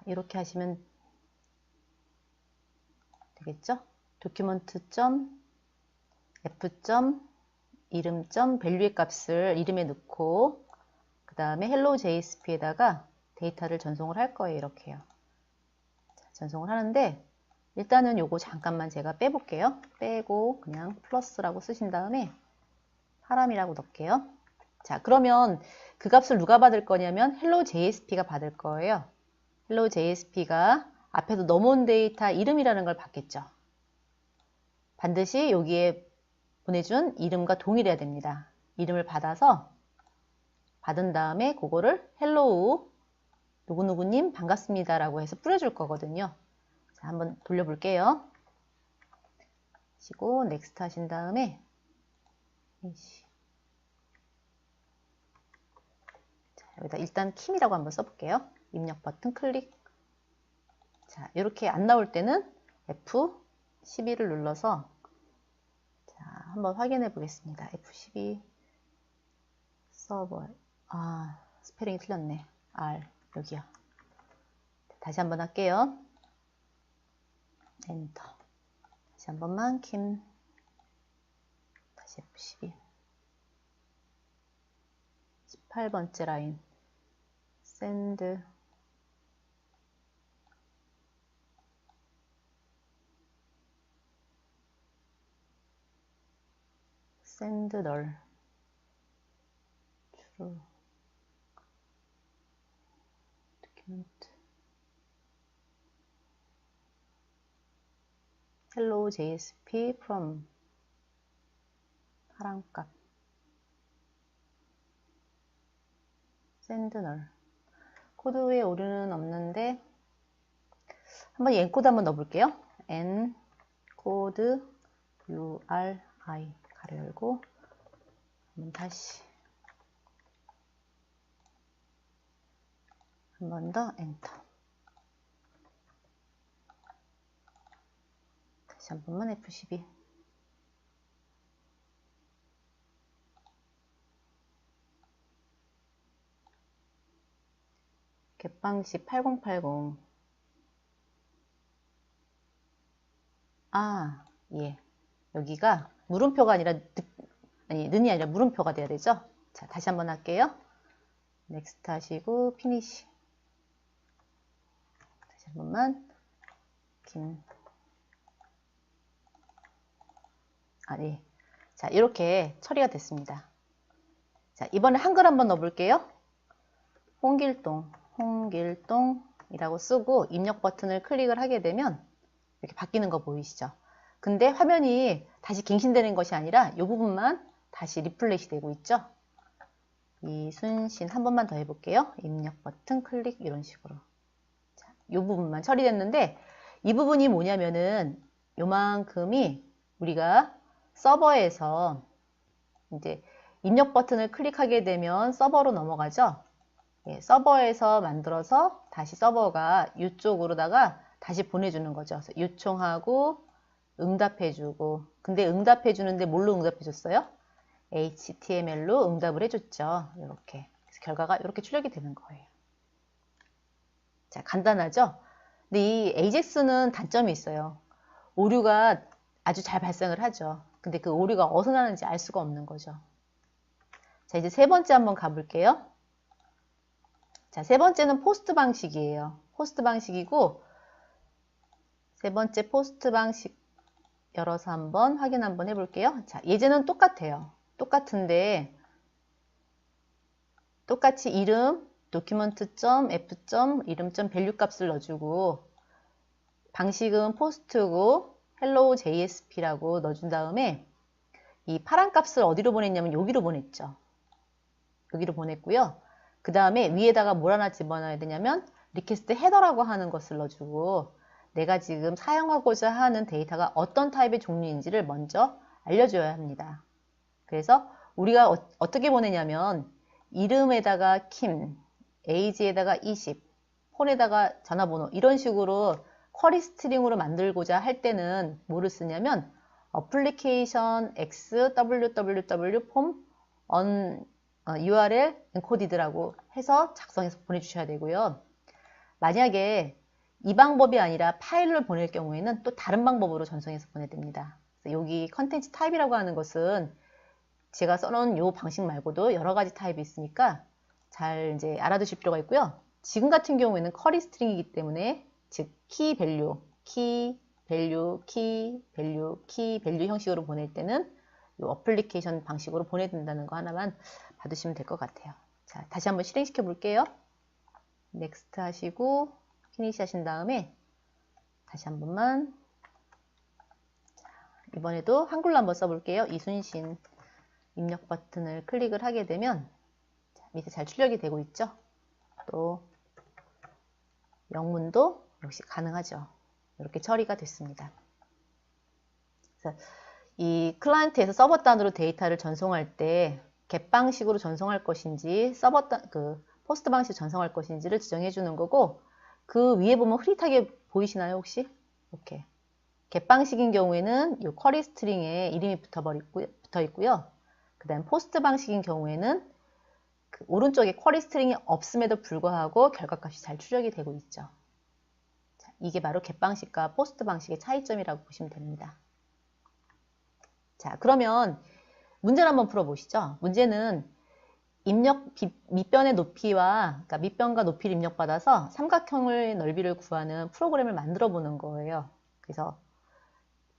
[SPEAKER 1] 이렇게 하시면 되겠죠? document.f. 이름 밸류의 값을 이름에 넣고 그 다음에 hello JSP에다가 데이터를 전송을 할 거예요. 이렇게요. 자, 전송을 하는데 일단은 요거 잠깐만 제가 빼볼게요. 빼고 그냥 플러스라고 쓰신 다음에 사람이라고 넣을게요. 자, 그러면 그 값을 누가 받을 거냐면 hello JSP가 받을 거예요. hello JSP가 앞에서 넘어온 데이터 이름이라는 걸 받겠죠. 반드시 여기에 보내준 이름과 동일해야 됩니다. 이름을 받아서 받은 다음에 그거를 hello 누구누구님 반갑습니다 라고 해서 뿌려줄 거거든요. 자, 한번 돌려볼게요. 하시고 next 하신 다음에 자, 여기다 일단 킴이라고 한번 써볼게요. 입력 버튼 클릭. 자, 이렇게 안 나올 때는 F12를 눌러서 자, 한번 확인해 보겠습니다. F12 서버. 스페링이 틀렸네. R 여기요. 다시 한번 할게요. 엔터. 다시 한 번만 킴. 다시 F12. 18번째 라인. send. send null. true. document. hello JSP from 파란값 send null. 코드에 오류는 없는데 한번 이 엔코드 한번 넣어볼게요. 엔코드 URI 가로 열고 한번 다시 한 번 더 엔터. 다시 한 번만 F12. 갯방시 8080. 예. 여기가 물음표가 아니라 는이 아니라 물음표가 돼야 되죠. 자, 다시 한번 할게요. 넥스트 하시고 피니시. 다시 한 번만 네. 자, 이렇게 처리가 됐습니다. 자, 이번에 한글 한번 넣어볼게요. 홍길동이라고 쓰고 입력 버튼을 클릭을 하게 되면 이렇게 바뀌는 거 보이시죠? 근데 화면이 다시 갱신되는 것이 아니라 이 부분만 다시 리플렛이 되고 있죠? 이순신 한 번만 더 해볼게요. 입력 버튼 클릭 이런 식으로. 자, 이 부분만 처리됐는데 이 부분이 뭐냐면은 요만큼이 우리가 서버에서 이제 입력 버튼을 클릭하게 되면 서버로 넘어가죠. 예, 서버에서 만들어서 다시 서버가 이쪽으로다가 다시 보내주는 거죠. 그래서 요청하고 응답해주고. 근데 응답해주는데 뭘로 응답해줬어요? HTML로 응답을 해줬죠. 이렇게. 그래서 결과가 이렇게 출력이 되는 거예요. 자, 간단하죠? 근데 이 AJAX는 단점이 있어요. 오류가 아주 잘 발생을 하죠. 근데 그 오류가 어디서 나는지 알 수가 없는 거죠. 자, 이제 세 번째 한번 가볼게요. 자, 세 번째는 포스트 방식이에요. 포스트 방식이고, 세 번째 포스트 방식 열어서 한번 확인 한번 해볼게요. 자, 예제는 똑같아요. 똑같은데, 똑같이 이름, document.f. 이름 밸류 값을 넣어주고, 방식은 포스트고, hello JSP라고 넣어준 다음에, 이 파란 값을 어디로 보냈냐면 여기로 보냈죠. 여기로 보냈고요. 그 다음에 위에다가 뭘 하나 집어넣어야 되냐면 리퀘스트 헤더라고 하는 것을 넣어주고 내가 지금 사용하고자 하는 데이터가 어떤 타입의 종류인지를 먼저 알려줘야 합니다. 그래서 우리가 어떻게 보내냐면 이름에다가 킴, age에다가 20, 폰에다가 전화번호 이런 식으로 쿼리 스트링으로 만들고자 할 때는 뭐를 쓰냐면 application x www form on URL encoded라고 해서 작성해서 보내주셔야 되고요. 만약에 이 방법이 아니라 파일을 보낼 경우에는 또 다른 방법으로 전송해서 보내됩니다. 여기 컨텐츠 타입이라고 하는 것은 제가 써놓은 이 방식 말고도 여러 가지 타입이 있으니까 잘 이제 알아두실 필요가 있고요. 지금 같은 경우에는 쿼리 스트링이기 때문에 즉 키 밸류, 키 밸류, 키 밸류, 키 밸류 형식으로 보낼 때는 이 어플리케이션 방식으로 보내야 된다는 거 하나만 받으시면 될 것 같아요. 자, 다시 한번 실행시켜 볼게요. 넥스트 하시고 피니시 하신 다음에 다시 한 번만 이번에도 한글로 한번 써볼게요. 이순신 입력 버튼을 클릭을 하게 되면 밑에 잘 출력이 되고 있죠. 또 영문도 역시 가능하죠. 이렇게 처리가 됐습니다. 그래서 이 클라이언트에서 서버 단으로 데이터를 전송할 때 get 방식으로 전송할 것인지 포스트 방식으로 전송할 것인지를 지정해 주는 거고, 그 위에 보면 흐릿하게 보이시나요 혹시? 이렇게 get 방식인 경우에는 이 쿼리 스트링에 이름이 붙어 있고요. 그 다음 포스트 방식인 경우에는 그 오른쪽에 쿼리 스트링이 없음에도 불구하고 결과값이 잘 출력이 되고 있죠. 자, 이게 바로 get 방식과 포스트 방식의 차이점이라고 보시면 됩니다. 자, 그러면 문제를 한번 풀어보시죠. 문제는 입력 밑변의 높이와 그러니까 밑변과 높이를 입력받아서 삼각형의 넓이를 구하는 프로그램을 만들어 보는 거예요. 그래서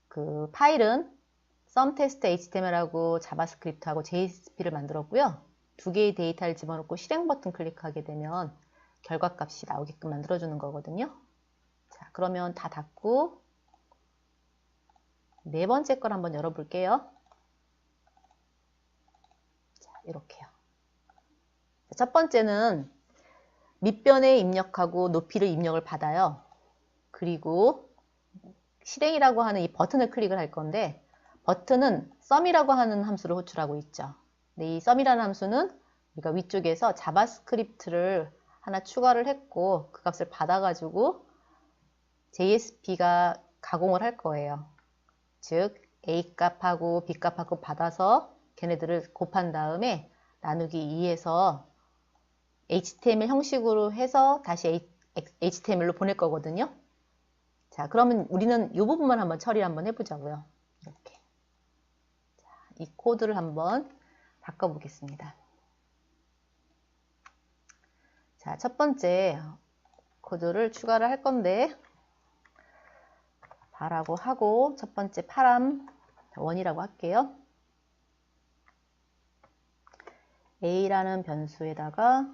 [SPEAKER 1] 그 파일은 sumtest.html하고 자바스크립트하고 JSP를 만들었고요. 두 개의 데이터를 집어넣고 실행 버튼 클릭하게 되면 결과값이 나오게끔 만들어주는 거거든요. 자, 그러면 다 닫고 네 번째 걸 한번 열어볼게요. 자, 이렇게요. 첫 번째는 밑변에 입력하고 높이를 입력을 받아요. 그리고 실행이라고 하는 이 버튼을 클릭을 할 건데, 버튼은 sum이라고 하는 함수를 호출하고 있죠. 근데 이 sum이라는 함수는 우리가 위쪽에서 자바스크립트를 하나 추가를 했고 그 값을 받아가지고 JSP가 가공을 할 거예요. 즉 A 값하고 B 값하고 받아서 걔네들을 곱한 다음에 나누기 2에서 HTML 형식으로 해서 다시 HTML로 보낼 거거든요. 자, 그러면 우리는 이 부분만 한번 처리를 한번 해보자고요. 이렇게. 자, 이 코드를 한번 바꿔보겠습니다. 자, 첫 번째 코드를 추가를 할 건데, 바라고 하고, 첫 번째 파람 원이라고 할게요. A라는 변수에다가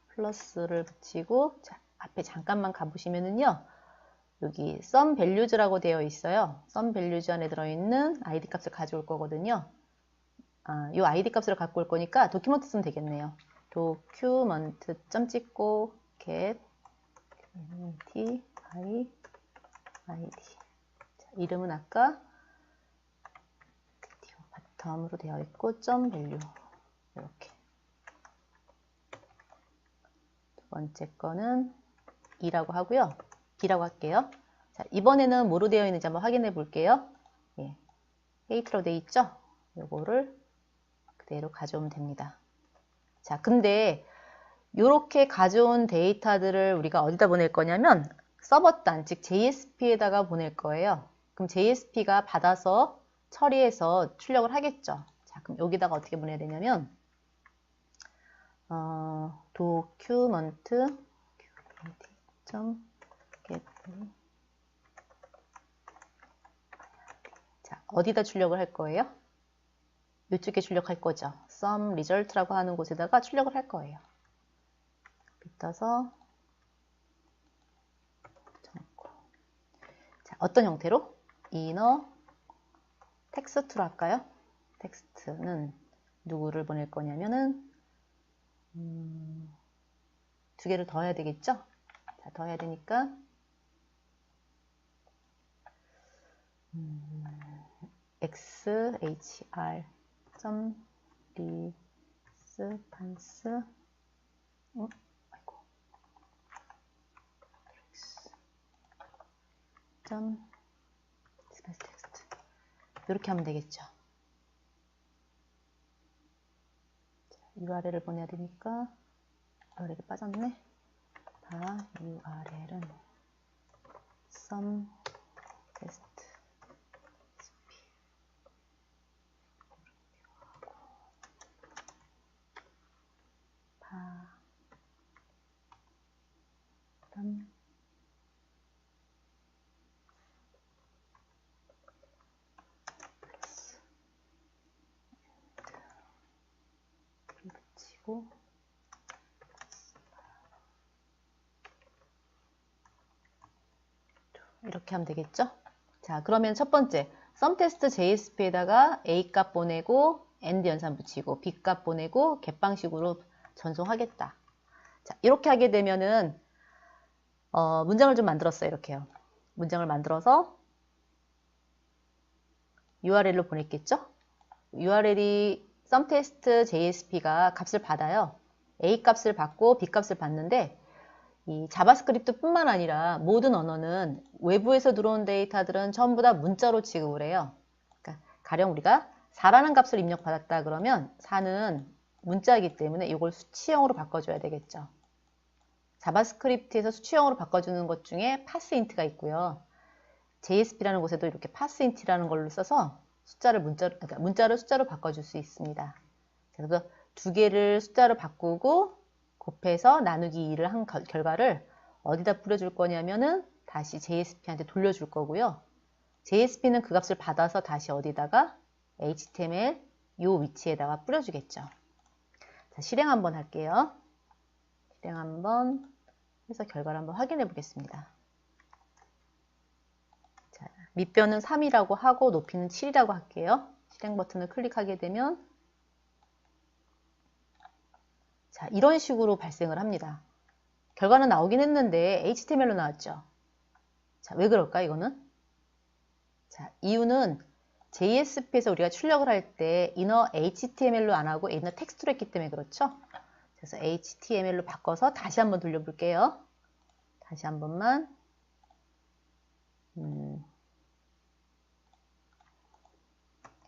[SPEAKER 1] 플러스를 붙이고, 자, 앞에 잠깐만 가보시면은요, 여기 sum values라고 되어 있어요. sum values 안에 들어있는 id 값을 가져올 거거든요. 이 id 값을 갖고 올 거니까 도큐먼트 쓰면 되겠네요. 도큐먼트 점 찍고 get t by id. 자, 이름은 아까 바텀으로 되어 있고 점 value 이렇게. 두 번째 거는 2라고 하고요. B라고 할게요. 자, 이번에는 뭐로 되어 있는지 한번 확인해 볼게요. 예, 헤이트로 되어 있죠? 요거를 그대로 가져오면 됩니다. 자, 근데 이렇게 가져온 데이터들을 우리가 어디다 보낼 거냐면 서버단, 즉 JSP에다가 보낼 거예요. 그럼 JSP가 받아서 처리해서 출력을 하겠죠. 자, 그럼 여기다가 어떻게 보내야 되냐면 document 자, 어디다 출력을 할 거예요? 이쪽에 출력할 거죠. sum result라고 하는 곳에다가 출력을 할 거예요. 빗어서 붙여놓고. 자, 어떤 형태로? inner 텍스트로 할까요? 텍스트는 누구를 보낼 거냐면은 두 개를 더 해야 되겠죠? 자, 더 해야 되니까 xhr response 아이고 텍스트 이렇게 하면 되겠죠. 자, URL을 보내야 되니까 URL이 빠졌네. URL은 some test 붙이고 이렇게 하면 되겠죠? 자, 그러면 첫 번째 썸테스트 JSP에다가 A 값 보내고 AND 연산 붙이고 B 값 보내고 겟 방식으로 전송하겠다. 자, 이렇게 하게 되면은 문장을 좀 만들었어요. 이렇게요. 문장을 만들어서 URL로 보냈겠죠? URL이 썸테스트 JSP가 값을 받아요. A 값을 받고 B 값을 받는데 이 자바스크립트 뿐만 아니라 모든 언어는 외부에서 들어온 데이터들은 전부 다 문자로 취급을 해요. 그러니까 가령 우리가 4라는 값을 입력받았다 그러면 4는 문자이기 때문에 이걸 수치형으로 바꿔줘야 되겠죠. 자바스크립트에서 수치형으로 바꿔주는 것 중에 파스인트가 있고요. JSP라는 곳에도 이렇게 파스인트라는 걸로 써서 숫자를 문자를 숫자로 바꿔줄 수 있습니다. 그래서 두 개를 숫자로 바꾸고 곱해서 나누기 2를 한 결과를 어디다 뿌려줄 거냐면은 다시 JSP한테 돌려줄 거고요. JSP는 그 값을 받아서 다시 어디다가 HTML 요 위치에다가 뿌려주겠죠. 자, 실행 한번 할게요. 실행 한번 해서 결과를 한번 확인해 보겠습니다. 자, 밑변은 3이라고 하고 높이는 7이라고 할게요. 실행 버튼을 클릭하게 되면 자, 이런 식으로 발생을 합니다. 결과는 나오긴 했는데 HTML로 나왔죠. 자, 왜 그럴까 이거는? 자, 이유는 JSP에서 우리가 출력을 할 때 inner HTML로 안 하고 inner 텍스트로 했기 때문에 그렇죠. 그래서 HTML로 바꿔서 다시 한번 돌려볼게요. 다시 한 번만.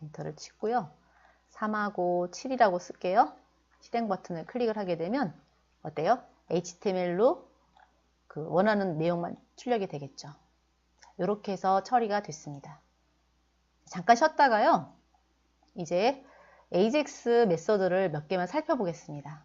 [SPEAKER 1] 엔터를 치고요. 3하고 7이라고 쓸게요. 실행 버튼을 클릭을 하게 되면 어때요? HTML로 그 원하는 내용만 출력이 되겠죠. 이렇게 해서 처리가 됐습니다. 잠깐 쉬었다가요. 이제 AJAX 메서드를 몇 개만 살펴보겠습니다.